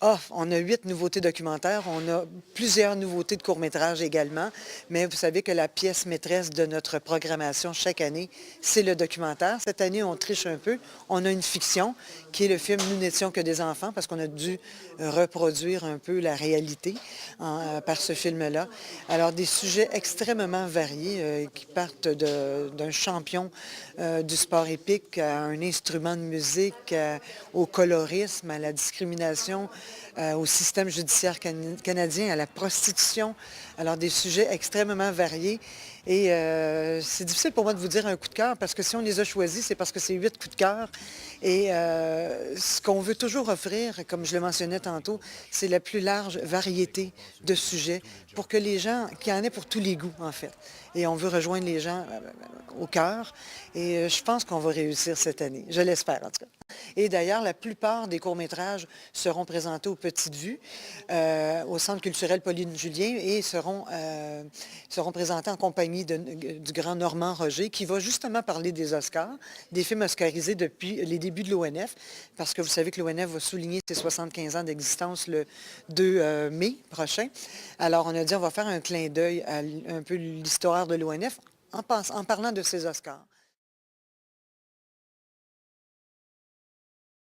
Ah, on a 8 nouveautés documentaires, on a plusieurs nouveautés de courts-métrages également, mais vous savez que la pièce maîtresse de notre programmation chaque année, c'est le documentaire. Cette année, on triche un peu. On a une fiction qui est le film Nous n'étions que des enfants parce qu'on a dû reproduire un peu la réalité par ce film-là. Alors, des sujets extrêmement variés qui partent d'un champion du sport épique à un instrument de musique, au colorisme, à la discrimination, au système judiciaire canadien, à la prostitution. Alors, des sujets extrêmement variés. Et c'est difficile pour moi de vous dire un coup de cœur parce que si on les a choisis, c'est parce que c'est 8 coups de cœur. Et ce qu'on veut toujours offrir, comme je le mentionnais tantôt, c'est la plus large variété de sujets pour que les gens, qu'il y en ait pour tous les goûts, en fait. Et on veut rejoindre les gens au cœur. Et je pense qu'on va réussir cette année. Je l'espère, en tout cas. Et d'ailleurs, la plupart des courts-métrages seront présentés aux Petites Vues, au Centre culturel Pauline Julien, et seront présentés en compagnie du grand Normand Roger, qui va justement parler des Oscars, des films oscarisés depuis les débuts de l'ONF, parce que vous savez que l'ONF va souligner ses 75 ans d'existence le 2 mai prochain. Alors, on a dit on va faire un clin d'œil à un peu l'histoire de l'ONF en parlant de ces Oscars.